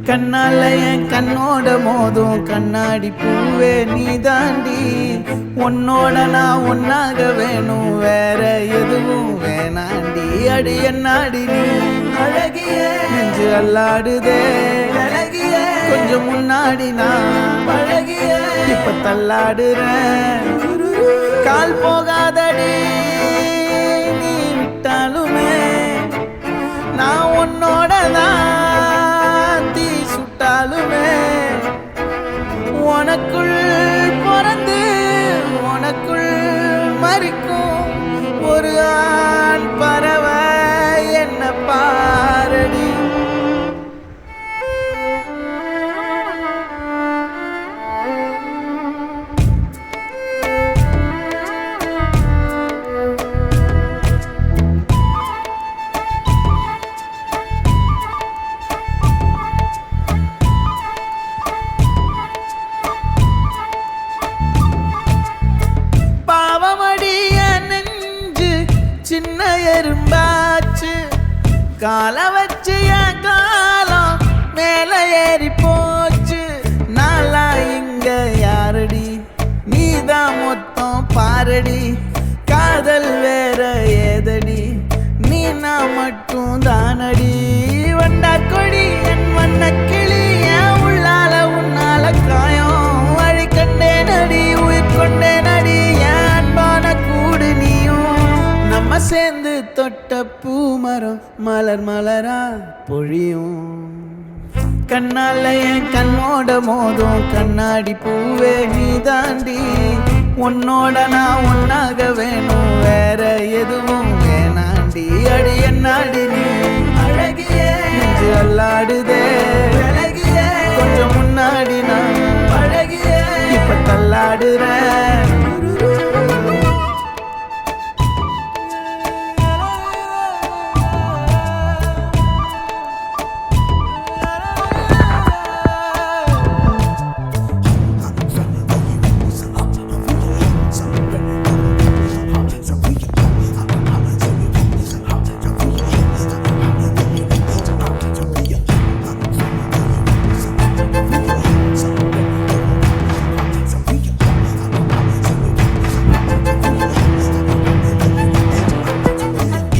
கண்ணால என் கண்ணோட மோதும் கண்ணாடி பூவே நீ தாண்டி. உன்னோட நான் ஒன்னாக வேணும், வேற எதுவும் வேணாண்டி. அடி என்னாடி நீ அழகிய நெஞ்சு அல்லாடுதே அழகிய. கொஞ்சம் முன்னாடி நான் அழகிய இப்ப தள்ளாடுறேன். கால் போகாதடி நீ விட்டாலுமே, நான் உன்னோட தான் தீ சுட்டாலுமே. உனக்குள் பிறந்து உனக்குள் மறிக்கும் ஒரு ஆண் பறவை என்ன பாரடி. சின்ன எறும்பாச்சு கால வச்சு என் காலம் மேல ஏறி போச்சு. நாளா இங்க யாரடி நீதான் மொத்தம் பாரடி. காதல் வேற ஏதடி நீ நான் மட்டும் தானடி. வண்டா கொடி என் வண்ண கிளி என் உள்ளால உன்னால காயம் வழி கண்டே நடி உயிர் கொண்டே நடி. என் அன்பான கூடு நீயும் நம்ம சேர்ந்து தொட்ட பூமரம் மலர் மலரா பொழியும். கண்ணால என் கண்ணோட மோதும் கண்ணாடி பூவே நீ தாண்டி. உன்னோட நான் ஒன்னாக வேணும், வேற எதுவும் வேணாண்டி. அடி என்னாடி நீ அழகிய நெஞ்சு அல்லாடுதே அழகிய. கொஞ்சம் முன்னாடி நான் அழகிய இப்ப தள்ளாடுறேன்.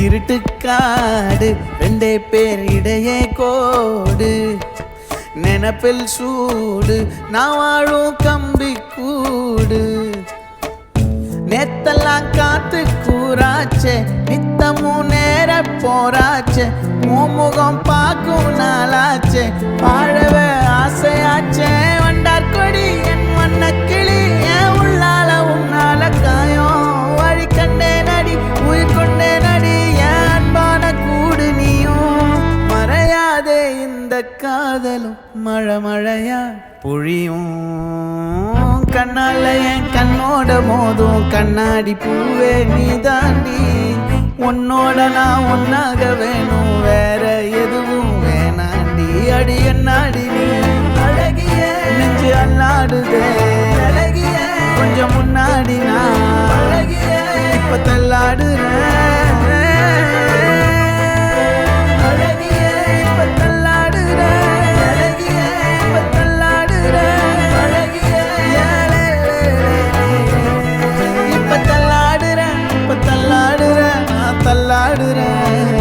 இருட்டுக்காடு ரெண்டே பேர் இடையே கோடு. நினப்பில் சூடு நான் வாழும் கம்பி கூடு. நேத்தெல்லாம் காத்து கூறாச்சே நித்தமும் நேர போராச்சே. முகம் பார்க்கும் நாளாச்சே வாழவே ஆசையாச்சே. வண்டார் கொடி என் வண்ண கிளி என் உள்ளால உன்னால காயம் வழி கண்டே நடி உயிர் கொண்டே நடி. கூடு நீயும் மறையாதே இந்த காதலும் மழை மழையா பொழியும். கண்ணால என் கண்ணோட மோதும் கண்ணாடி பூவே நீ தாண்டி. உன்னோட நான் ஒன்னாக வேணும், வேற எதுவும் வேணாண்டி. அடி என்னாடி நீ அழகிய நெஞ்சு அல்லாடுதே அழகிய. கொஞ்சம் முன்னாடி நான் அழகிய இப்ப தள்ளாடுறேன். தள்ளாடுறேன்